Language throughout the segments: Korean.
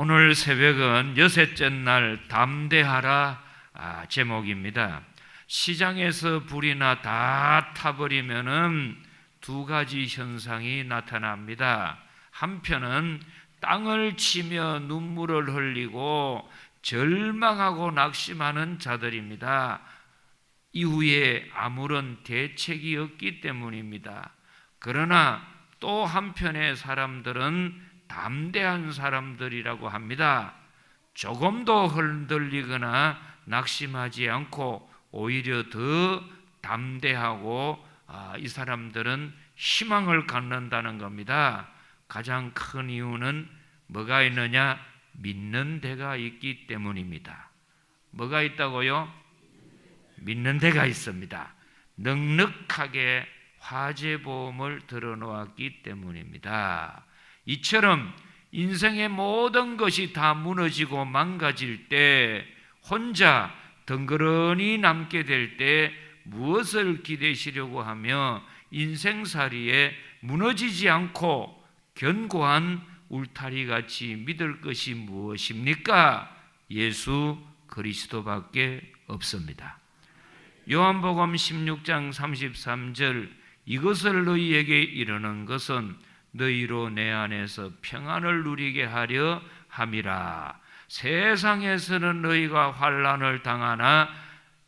오늘 새벽은 여섯째 날 담대하라 제목입니다. 시장에서 불이나 다 타버리면은 두 가지 현상이 나타납니다. 한편은 땅을 치며 눈물을 흘리고 절망하고 낙심하는 자들입니다. 이후에 아무런 대책이 없기 때문입니다. 그러나 또 한편의 사람들은 담대한 사람들이라고 합니다. 조금도 흔들리거나 낙심하지 않고 오히려 더 담대하고 이 사람들은 희망을 갖는다는 겁니다. 가장 큰 이유는 뭐가 있느냐? 믿는 데가 있기 때문입니다. 뭐가 있다고요? 믿는 데가 있습니다. 넉넉하게 화재보험을 들어놓았기 때문입니다. 이처럼 인생의 모든 것이 다 무너지고 망가질 때, 혼자 덩그러니 남게 될 때 무엇을 기대시려고 하며 인생살이에 무너지지 않고 견고한 울타리같이 믿을 것이 무엇입니까? 예수 그리스도밖에 없습니다. 요한복음 16장 33절, 이것을 너희에게 이르는 것은 너희로 내 안에서 평안을 누리게 하려 함이라. 세상에서는 너희가 환난을 당하나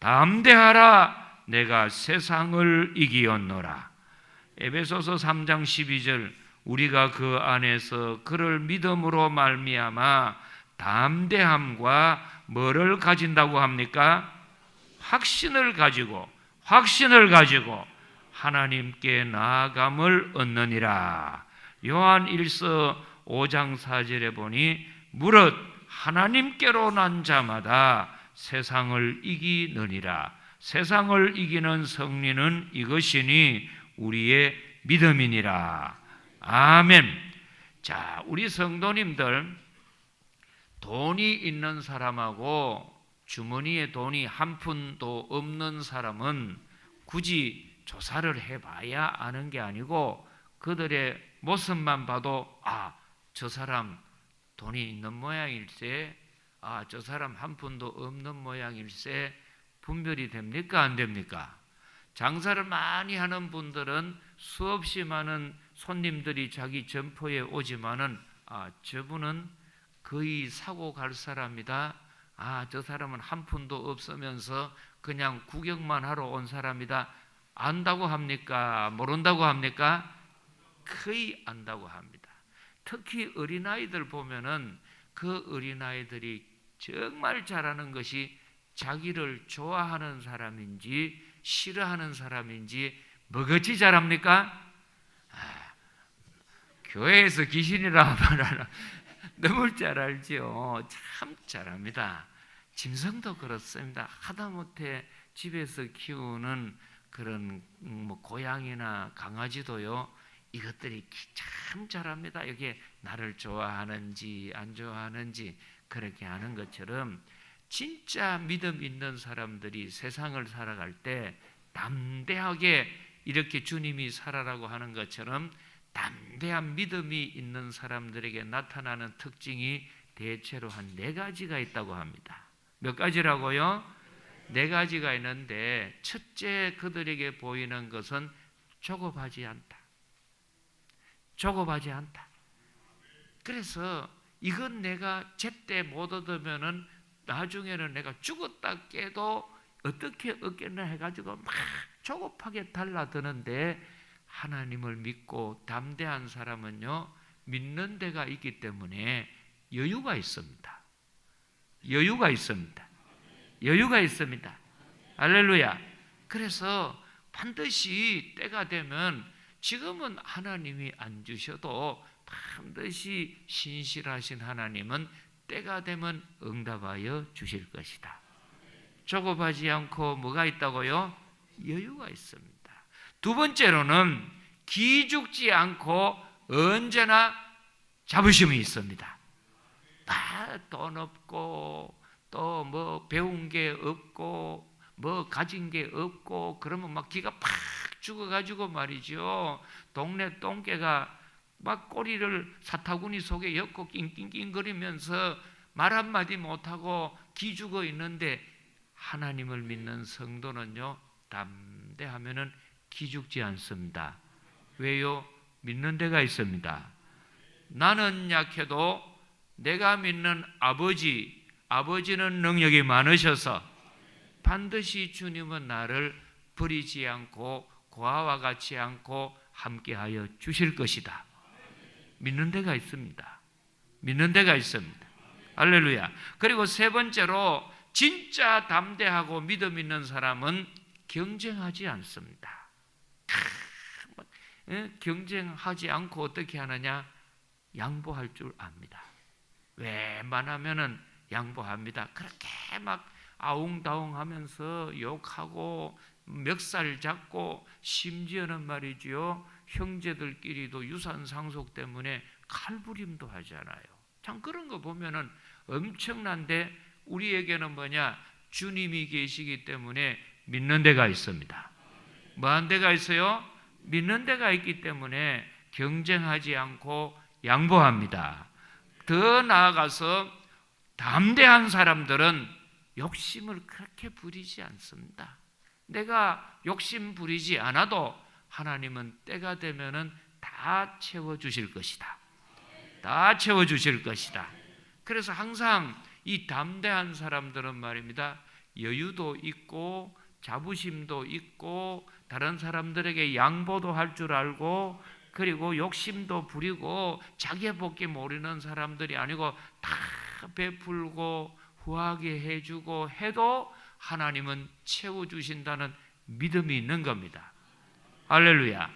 담대하라, 내가 세상을 이기었노라. 에베소서 3장 12절, 우리가 그 안에서 그를 믿음으로 말미암아 담대함과 뭐를 가진다고 합니까? 확신을 가지고 하나님께 나아감을 얻느니라. 요한 1서 5장 4절에 보니 무릇 하나님께로 난 자마다 세상을 이기느니라. 세상을 이기는 승리는 이것이니 우리의 믿음이니라. 아멘. 자, 우리 성도님들, 돈이 있는 사람하고 주머니에 돈이 한 푼도 없는 사람은 굳이 조사를 해봐야 아는 게 아니고 그들의 모습만 봐도 저 사람 돈이 있는 모양일세, 저 사람 한 푼도 없는 모양일세 분별이 됩니까? 안 됩니까? 장사를 많이 하는 분들은 수없이 많은 손님들이 자기 점포에 오지만은 저분은 거의 사고 갈 사람이다. 저 사람은 한 푼도 없으면서 그냥 구경만 하러 온 사람이다. 안다고 합니까? 모른다고 합니까? 거의 안다고 합니다. 특히 어린아이들 보면은 그 어린아이들이 정말 잘하는 것이 자기를 좋아하는 사람인지 싫어하는 사람인지 뭐같이 잘합니까? 교회에서 귀신이라 하면 너무 잘 알죠. 참 잘합니다. 짐승도 그렇습니다. 하다못해 집에서 키우는 그런 고양이나 강아지도요, 이것들이 참 잘합니다. 이게 나를 좋아하는지 안 좋아하는지 그렇게 하는 것처럼 진짜 믿음 있는 사람들이 세상을 살아갈 때 담대하게 이렇게 주님이 살아라고 하는 것처럼 담대한 믿음이 있는 사람들에게 나타나는 특징이 대체로 한 4가지가 있다고 합니다. 몇 가지라고요? 4가지가 있는데, 첫째 그들에게 보이는 것은 조급하지 않다. 그래서 이건 내가 제때 못 얻으면은 나중에는 내가 죽었다 깨도 어떻게 얻겠나 해가지고 막 조급하게 달라드는데, 하나님을 믿고 담대한 사람은요, 믿는 데가 있기 때문에 여유가 있습니다. 할렐루야. 그래서 반드시 때가 되면, 지금은 하나님이 안 주셔도 반드시 신실하신 하나님은 때가 되면 응답하여 주실 것이다. 조급하지 않고 뭐가 있다고요? 여유가 있습니다. 두 번째로는 기죽지 않고 언제나 자부심이 있습니다. 돈 없고 또 뭐 배운 게 없고 뭐 가진 게 없고 그러면 막 기가 팍 죽어가지고 말이죠. 동네 똥개가 막 꼬리를 사타구니 속에 엮고 낑낑낑거리면서 말 한마디 못하고 기죽어 있는데, 하나님을 믿는 성도는요, 담대하면은 기죽지 않습니다. 왜요? 믿는 데가 있습니다. 나는 약해도 내가 믿는 아버지는 능력이 많으셔서 반드시 주님은 나를 버리지 않고 고아와 같이 않고 함께하여 주실 것이다. 믿는 데가 있습니다. 믿는 데가 있습니다. 할렐루야. 그리고 세 번째로, 진짜 담대하고 믿음 있는 사람은 경쟁하지 않습니다. 경쟁하지 않고 어떻게 하느냐? 양보할 줄 압니다. 웬만하면은 양보합니다. 그렇게 막 아웅다웅 하면서 욕하고 멱살 잡고, 심지어는 말이지요, 형제들끼리도 유산 상속 때문에 칼부림도 하잖아요. 참 그런 거 보면은 엄청난데, 우리에게는 뭐냐? 주님이 계시기 때문에 믿는 데가 있습니다. 뭐한 데가 있어요? 믿는 데가 있기 때문에 경쟁하지 않고 양보합니다. 더 나아가서 담대한 사람들은 욕심을 그렇게 부리지 않습니다. 내가 욕심 부리지 않아도 하나님은 때가 되면은 다 채워주실 것이다. 다 채워주실 것이다. 그래서 항상 이 담대한 사람들은 말입니다, 여유도 있고 자부심도 있고 다른 사람들에게 양보도 할 줄 알고, 그리고 욕심도 부리고 자기애복기 모르는 사람들이 아니고 다 베풀고 후하게 해주고 해도 하나님은 채워주신다는 믿음이 있는 겁니다. 할렐루야.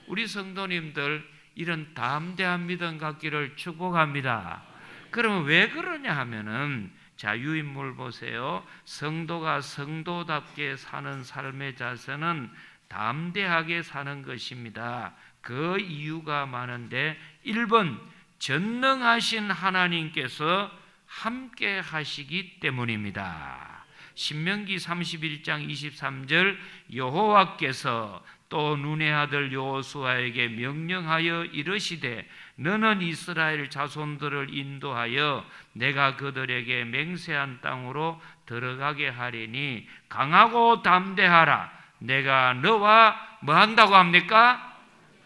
우리 성도님들 이런 담대한 믿음 갖기를 축복합니다. 그러면 왜 그러냐 하면은, 자, 유인물 보세요. 성도가 성도답게 사는 삶의 자세는 담대하게 사는 것입니다. 그 이유가 많은데, 1번, 전능하신 하나님께서 함께 하시기 때문입니다. 신명기 31장 23절, 여호와께서 또 눈의 아들 여호수아에게 명령하여 이르시되, 너는 이스라엘 자손들을 인도하여 내가 그들에게 맹세한 땅으로 들어가게 하리니 강하고 담대하라. 내가 너와 뭐 한다고 합니까?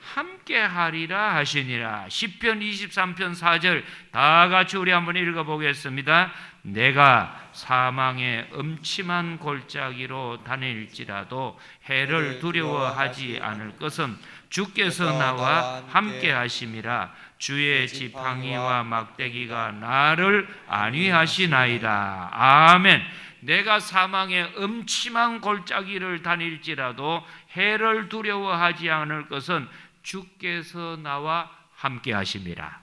함께 하리라 하시니라. 시편 23편 4절 다 같이 우리 한번 읽어보겠습니다. 내가 사망의 음침한 골짜기로 다닐지라도 해를 두려워하지 않을 것은 주께서 나와 함께 하심이라. 주의 지팡이와 막대기가 나를 안위하시나이다. 아멘. 내가 사망의 음침한 골짜기를 다닐지라도 해를 두려워하지 않을 것은 주께서 나와 함께 하심이라.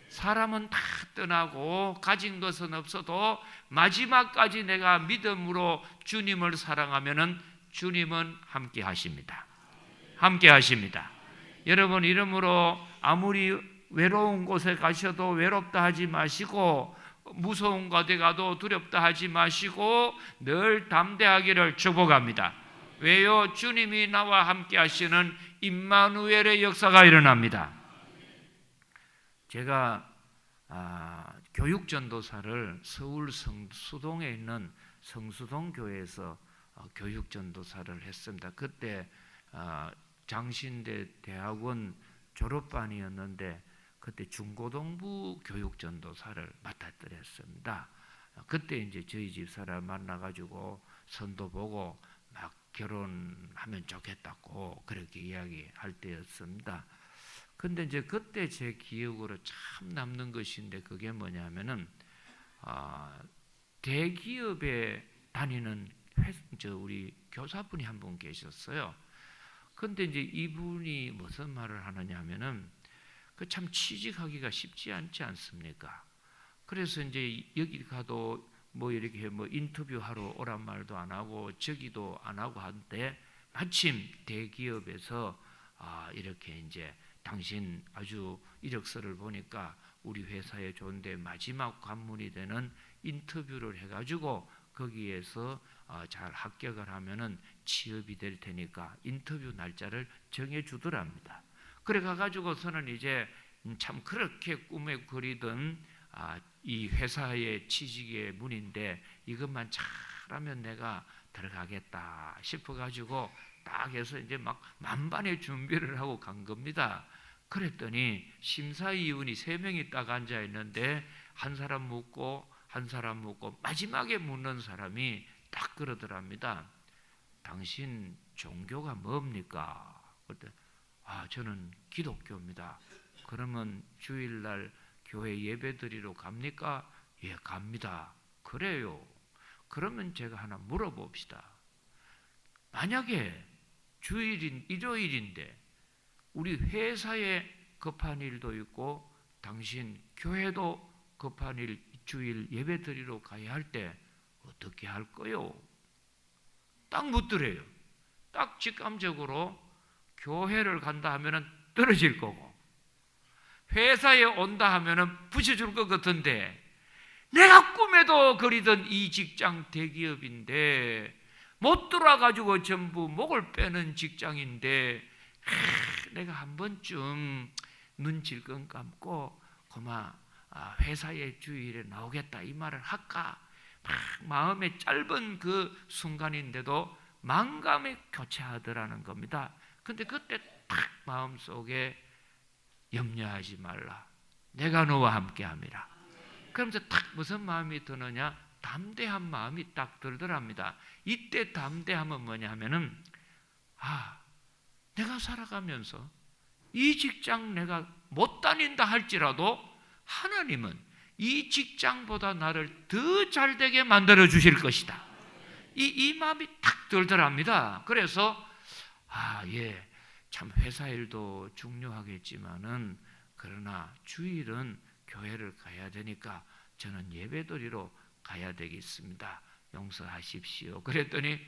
사람은 다 떠나고 가진 것은 없어도 마지막까지 내가 믿음으로 주님을 사랑하면은 주님은 함께 하십니다. 함께 하십니다. 여러분, 이러므로 아무리 외로운 곳에 가셔도 외롭다 하지 마시고, 무서운 곳에 가도 두렵다 하지 마시고 늘 담대하기를 축복합니다. 왜요? 주님이 나와 함께 하시는 임마누엘의 역사가 일어납니다. 제가 교육전도사를 서울 수동에 있는 성수동 교회에서 교육전도사를 했습니다. 그때 장신대 대학원 졸업반이었는데 그때 중고등부 교육전도사를 맡았더랬습니다. 그때 이제 저희 집사람 만나가지고 선도 보고 막 결혼하면 좋겠다고 그렇게 이야기할 때였습니다. 근데 이제 그때 제 기억으로 참 남는 것인데, 그게 뭐냐면은 대기업에 다니는 우리 교사분이 한 분 계셨어요. 근데 이제 이분이 무슨 말을 하느냐면은, 그 참 취직하기가 쉽지 않지 않습니까? 그래서 이제 여기 가도 뭐 이렇게 뭐 인터뷰하러 오란 말도 안 하고 저기도 안 하고 한데, 마침 대기업에서 이렇게 이제 당신 아주 이력서를 보니까 우리 회사에 좋은데 마지막 관문이 되는 인터뷰를 해가지고 거기에서 잘 합격을 하면은 취업이 될 테니까 인터뷰 날짜를 정해 주더랍니다. 그래 가가지고서는 이제 참 그렇게 꿈에 그리던 이 회사의 취직의 문인데 이것만 잘하면 내가 들어가겠다 싶어가지고 딱 해서 이제 막 만반의 준비를 하고 간 겁니다. 그랬더니 심사위원이 3명이 딱 앉아 있는데 한 사람 묻고 한 사람 묻고 마지막에 묻는 사람이 딱 그러더랍니다. 당신 종교가 뭡니까? 그때 저는 기독교입니다. 그러면 주일날 교회 예배드리러 갑니까? 예, 갑니다. 그래요. 그러면 제가 하나 물어봅시다. 만약에 일요일인데 우리 회사에 급한 일도 있고 당신 교회도 급한 일 주일 예배드리러 가야 할 때 어떻게 할 거요? 딱 묻더래요. 딱 직감적으로 교회를 간다 하면은 떨어질 거고 회사에 온다 하면은 부셔줄 것 같은데 내가 꿈에도 그리던 이 직장 대기업인데 못 돌아가지고 전부 목을 빼는 직장인데 내가 한 번쯤 눈 질끈 감고 그만 회사의 주일에 나오겠다 이 말을 할까? 막 마음의 짧은 그 순간인데도 만감에 교차하더라는 겁니다. 근데 그때 딱 마음속에 염려하지 말라. 내가 너와 함께함이라. 그러면서 딱 무슨 마음이 드느냐? 담대한 마음이 딱 들더랍니다. 이때 담대함은 뭐냐 하면은 내가 살아가면서 이 직장 내가 못 다닌다 할지라도 하나님은 이 직장보다 나를 더 잘되게 만들어 주실 것이다. 이 마음이 딱 들더랍니다. 그래서 예, 참 회사 일도 중요하겠지만은 그러나 주일은 교회를 가야 되니까 저는 예배드리러 가야 되겠습니다. 용서하십시오. 그랬더니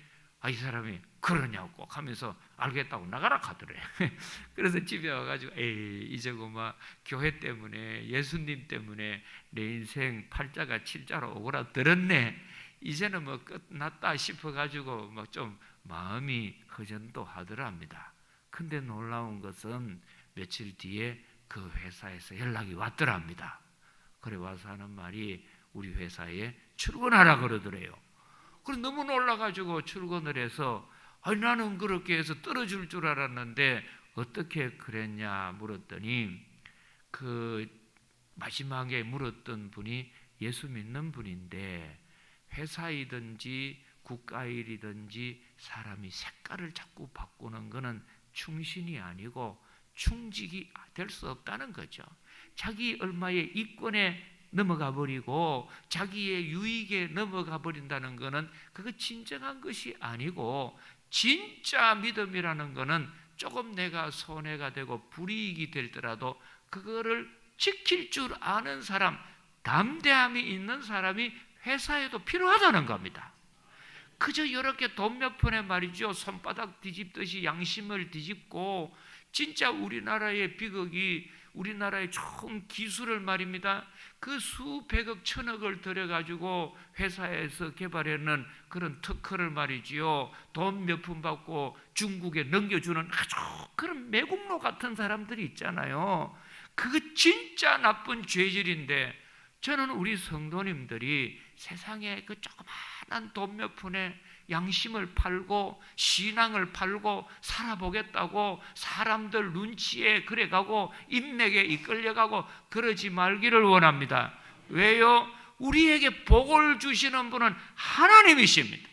이 사람이 그러냐고 꼭 하면서 알겠다고 나가라 하더래. 그래서 집에 와가지고 이제 그만 교회 때문에 예수님 때문에 내 인생 팔자가 7자로 오그라들었네. 이제는 뭐 끝났다 싶어가지고 막 좀 마음이 허전도 하더랍니다. 근데 놀라운 것은 며칠 뒤에 그 회사에서 연락이 왔더랍니다. 그래 와서 하는 말이 우리 회사에 출근하라 그러더래요. 그래 너무 놀라가지고 출근을 해서 나는 그렇게 해서 떨어질 줄 알았는데 어떻게 그랬냐 물었더니 그 마지막에 물었던 분이 예수 믿는 분인데 회사이든지 국가일이든지 사람이 색깔을 자꾸 바꾸는 것은 충신이 아니고 충직이 될 수 없다는 거죠. 자기 얼마의 이권에 넘어가 버리고 자기의 유익에 넘어가 버린다는 것은 그거 진정한 것이 아니고 진짜 믿음이라는 것은 조금 내가 손해가 되고 불이익이 될더라도 그거를 지킬 줄 아는 사람, 담대함이 있는 사람이 회사에도 필요하다는 겁니다. 그저 이렇게 돈 몇 푼에 말이죠 손바닥 뒤집듯이 양심을 뒤집고 진짜 우리나라의 비극이 우리나라의 좋은 기술을 말입니다. 그 수백억 천억을 들여가지고 회사에서 개발해놓은 그런 특허를 말이지요. 돈 몇 푼 받고 중국에 넘겨주는 아주 그런 매국노 같은 사람들이 있잖아요. 그거 진짜 나쁜 죄질인데 저는 우리 성도님들이 세상에 그 조그마한 돈 몇 푼에 양심을 팔고 신앙을 팔고 살아보겠다고 사람들 눈치에 그래가고 인맥에 이끌려가고 그러지 말기를 원합니다. 왜요? 우리에게 복을 주시는 분은 하나님이십니다.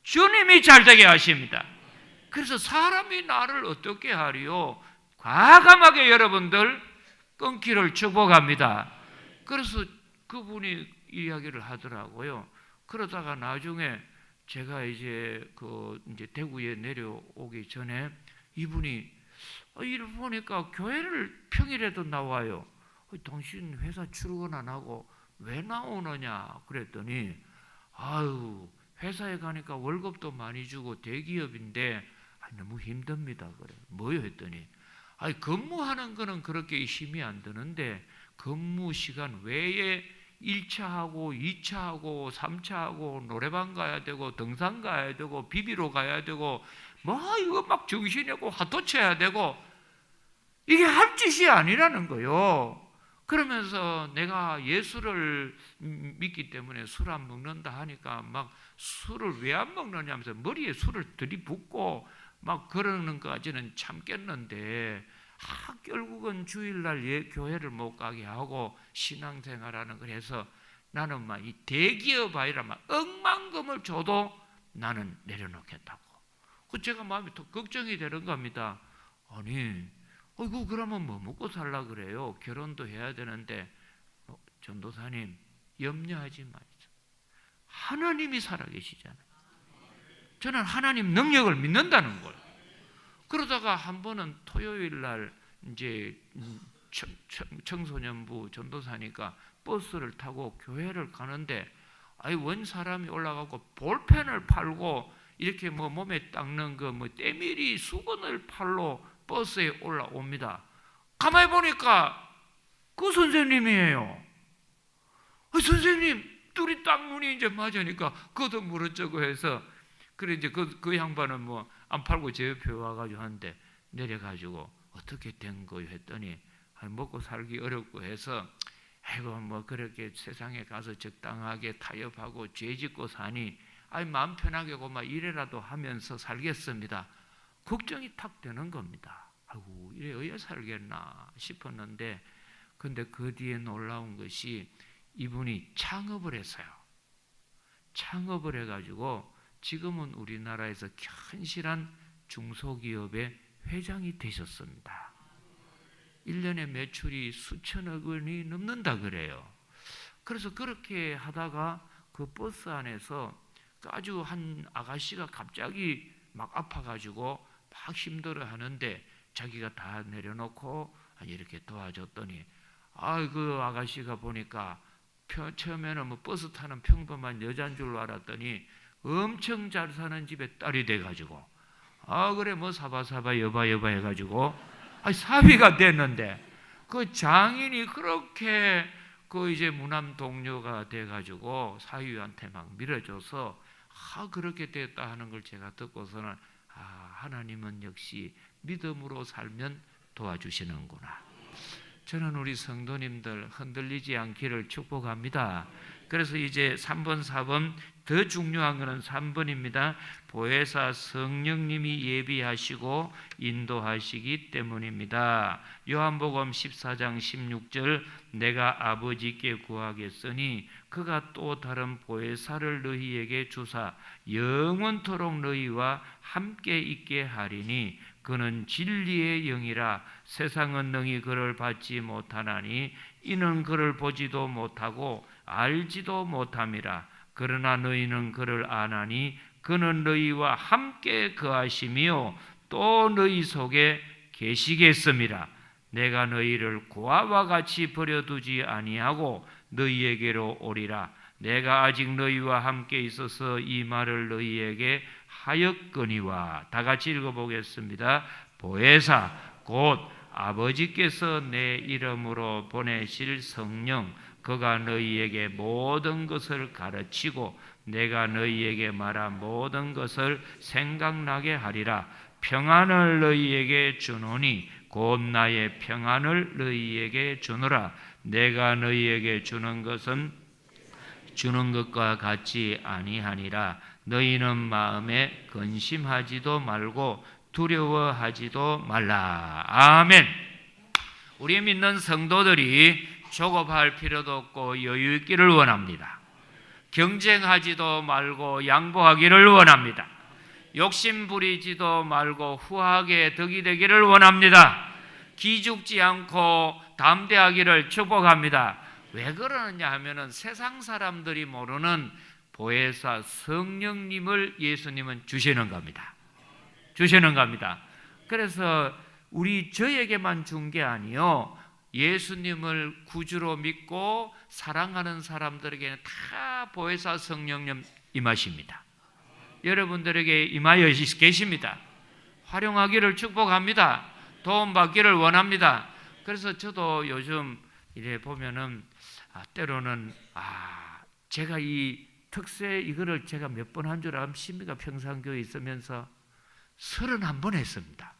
주님이 잘되게 하십니다. 그래서 사람이 나를 어떻게 하리요? 과감하게 여러분들 끊기를 축복합니다. 그래서 그분이 이야기를 하더라고요. 그러다가 나중에 제가 이제 대구에 내려오기 전에 이분이 이를 보니까 교회를 평일에도 나와요. 당신 회사 출근 안 하고 왜 나오느냐 그랬더니 회사에 가니까 월급도 많이 주고 대기업인데 너무 힘듭니다. 그래. 뭐요 했더니 근무하는 거는 그렇게 힘이 안 드는데 근무 시간 외에 1차하고 2차하고 3차하고 노래방 가야 되고 등산 가야 되고 비비로 가야 되고 이거 막 정신이 없고 화도 쳐야 되고 이게 할 짓이 아니라는 거요. 그러면서 내가 예수를 믿기 때문에 술 안 먹는다 하니까 막 술을 왜 안 먹느냐면서 머리에 술을 들이붓고 막 그러는 것까지는 참겠는데, 결국은 주일날 교회를 못 가게 하고 신앙생활하는 걸 해서 나는 막 이 대기업 아니라 막 억만금을 줘도 나는 내려놓겠다고. 그 제가 마음이 더 걱정이 되는 겁니다. 아니, 어이구, 그러면 뭐 먹고 살라 그래요? 결혼도 해야 되는데. 전도사님, 염려하지 마시죠. 하나님이 살아계시잖아요. 저는 하나님 능력을 믿는다는 걸. 그러다가 한 번은 토요일 날 이제 청소년부 전도사니까 버스를 타고 교회를 가는데, 원 사람이 올라가고 볼펜을 팔고 이렇게 뭐 몸에 닦는 그 뭐 때밀이 수건을 팔로 버스에 올라옵니다. 가만히 보니까 그 선생님이에요. 선생님 둘이 딱 눈이 이제 맞으니까 그도 물어쩌고 해서, 그래 이제 그 양반은 뭐 안 팔고 제 옆에 와가지고 하는데, 내려가지고 어떻게 된 거요 했더니 먹고 살기 어렵고 해서, 아이고 뭐 그렇게 세상에 가서 적당하게 타협하고 죄 짓고 사니 마음 편하게 막 이래라도 하면서 살겠습니다. 걱정이 탁 되는 겁니다. 아이고 이래 어여 살겠나 싶었는데, 근데 그 뒤에 놀라운 것이 이분이 창업을 했어요. 창업을 해가지고 지금은 우리나라에서 현실한 중소기업의 회장이 되셨습니다. 1년에 매출이 수천억 원이 넘는다 그래요. 그래서 그렇게 하다가 그 버스 안에서 아주 한 아가씨가 갑자기 막 아파가지고 막 힘들어 하는데, 자기가 다 내려놓고 이렇게 도와줬더니, 그 아가씨가 보니까 처음에는 뭐 버스 타는 평범한 여자인 줄 알았더니 엄청 잘 사는 집에 딸이 돼가지고, 그래 뭐 사바사바 여바 해가지고 사위가 됐는데, 그 장인이 그렇게 그 이제 무남 동료가 돼가지고 사위한테 막 밀어줘서 그렇게 됐다 하는 걸 제가 듣고서는, 하나님은 역시 믿음으로 살면 도와주시는구나. 저는 우리 성도님들 흔들리지 않기를 축복합니다. 그래서 이제 3번, 4번, 더 중요한 것은 3번입니다. 보혜사 성령님이 예비하시고 인도하시기 때문입니다. 요한복음 14장 16절, 내가 아버지께 구하겠으니 그가 또 다른 보혜사를 너희에게 주사 영원토록 너희와 함께 있게 하리니 그는 진리의 영이라. 세상은 능히 그를 받지 못하나니 이는 그를 보지도 못하고 알지도 못함이라. 그러나 너희는 그를 아나니 그는 너희와 함께 거하시며 또 너희 속에 계시겠음이라. 내가 너희를 고아와 같이 버려두지 아니하고 너희에게로 오리라. 내가 아직 너희와 함께 있어서 이 말을 너희에게 하였거니와. 다 같이 읽어보겠습니다. 보혜사 곧 아버지께서 내 이름으로 보내실 성령, 그가 너희에게 모든 것을 가르치고 내가 너희에게 말한 모든 것을 생각나게 하리라. 평안을 너희에게 주노니 곧 나의 평안을 너희에게 주노라. 내가 너희에게 주는 것은 주는 것과 같지 아니하니라. 너희는 마음에 근심하지도 말고 두려워하지도 말라. 아멘. 우리 믿는 성도들이 조급할 필요도 없고 여유 있기를 원합니다. 경쟁하지도 말고 양보하기를 원합니다. 욕심 부리지도 말고 후하게 덕이 되기를 원합니다. 기죽지 않고 담대하기를 축복합니다. 왜 그러느냐 하면은 세상 사람들이 모르는 보혜사 성령님을 예수님은 주시는 겁니다. 주시는 겁니다. 그래서 저에게만 준 게 아니요, 예수님을 구주로 믿고 사랑하는 사람들에게는 다 보혜사 성령님 임하십니다. 여러분들에게 임하여 계십니다. 활용하기를 축복합니다. 도움받기를 원합니다. 그래서 저도 요즘 이래 보면은 때로는 제가 이 특세 이거를 제가 몇 번 한 줄 압니까? 평상교회 있으면서 31번 했습니다.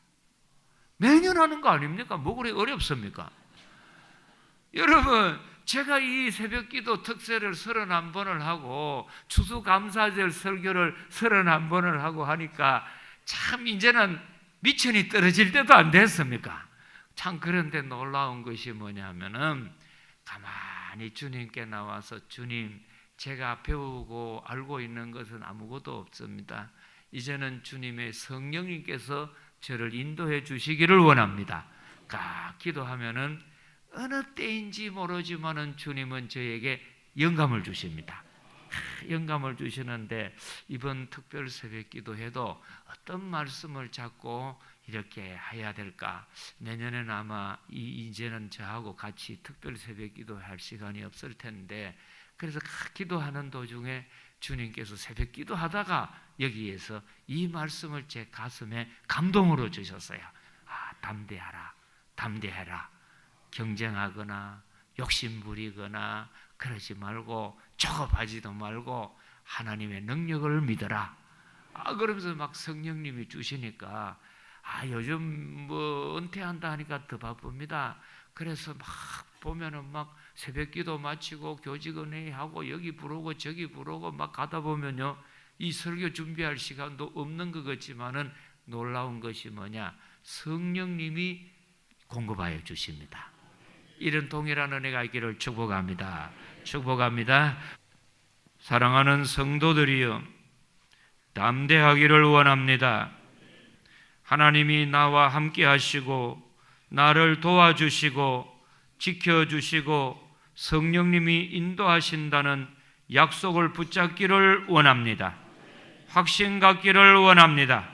매년 하는 거 아닙니까? 뭐 그래 어렵습니까? 여러분, 제가 이 새벽기도 특세를 31번을 하고 추수감사절 설교를 31번을 하고 하니까 참 이제는 미천이 떨어질 때도 안 됐습니까? 참 그런데 놀라운 것이 뭐냐면은 가만히 주님께 나와서 주님, 제가 배우고 알고 있는 것은 아무것도 없습니다. 이제는 주님의 성령님께서 저를 인도해 주시기를 원합니다. 기도하면은 어느 때인지 모르지만은 주님은 저에게 영감을 주십니다. 영감을 주시는데 이번 특별 새벽 기도회도 어떤 말씀을 잡고 이렇게 해야 될까? 내년에는 아마 이제는 저하고 같이 특별 새벽 기도할 시간이 없을 텐데, 그래서 기도하는 도중에 주님께서 새벽 기도하다가 여기에서 이 말씀을 제 가슴에 감동으로 주셨어요. 담대하라, 담대해라. 경쟁하거나 욕심부리거나 그러지 말고 조급하지도 말고 하나님의 능력을 믿어라. 그러면서 막 성령님이 주시니까 요즘 뭐 은퇴한다 하니까 더 바쁩니다. 그래서 막 보면은 막 새벽기도 마치고 교직은혜 하고 여기 부르고 저기 부르고 막 가다 보면요, 이 설교 준비할 시간도 없는 것 같지만은 놀라운 것이 뭐냐? 성령님이 공급하여 주십니다. 이런 동일한 은혜가 있기를 축복합니다. 축복합니다. 사랑하는 성도들이여, 담대하기를 원합니다. 하나님이 나와 함께 하시고 나를 도와주시고 지켜주시고 성령님이 인도하신다는 약속을 붙잡기를 원합니다. 확신 갖기를 원합니다.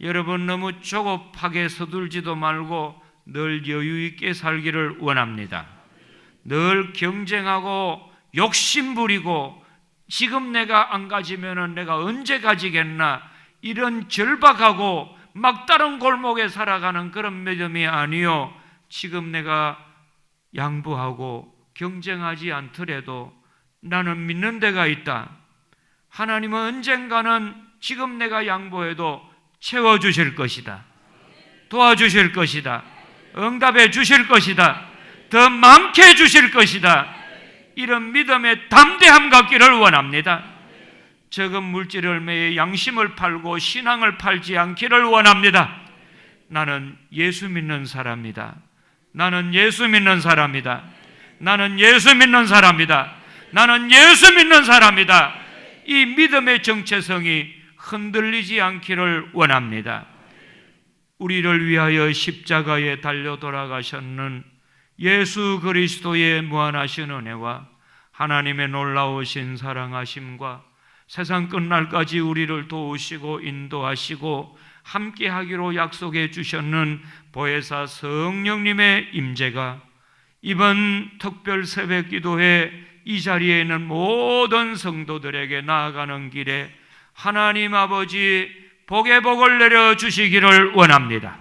여러분, 너무 조급하게 서둘지도 말고 늘 여유 있게 살기를 원합니다. 늘 경쟁하고 욕심부리고 지금 내가 안 가지면은 내가 언제 가지겠나, 이런 절박하고 막다른 골목에 살아가는 그런 믿음이 아니요, 지금 내가 양보하고 경쟁하지 않더라도 나는 믿는 데가 있다. 하나님은 언젠가는 지금 내가 양보해도 채워주실 것이다. 도와주실 것이다. 응답해 주실 것이다. 더 많게 해주실 것이다. 이런 믿음의 담대함 갖기를 원합니다. 적은 물질을 매해 양심을 팔고 신앙을 팔지 않기를 원합니다. 나는 예수 믿는 사람이다. 나는 예수 믿는 사람이다. 나는 예수 믿는 사람이다. 나는 예수 믿는 사람이다. 이 믿음의 정체성이 흔들리지 않기를 원합니다. 우리를 위하여 십자가에 달려 돌아가셨는 예수 그리스도의 무한하신 은혜와 하나님의 놀라우신 사랑하심과 세상 끝날까지 우리를 도우시고 인도하시고 함께하기로 약속해 주셨는 보혜사 성령님의 임재가 이번 특별 새벽 기도회 이 자리에 있는 모든 성도들에게 나아가는 길에 하나님 아버지 복의 복을 내려주시기를 원합니다.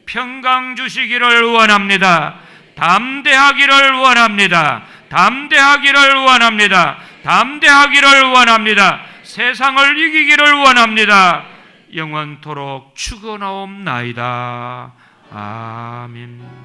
평강 주시기를 원합니다. 담대하기를 원합니다. 담대하기를 원합니다. 담대하기를 원합니다. 세상을 이기기를 원합니다. 영원토록 축원하옵나이다. 아멘.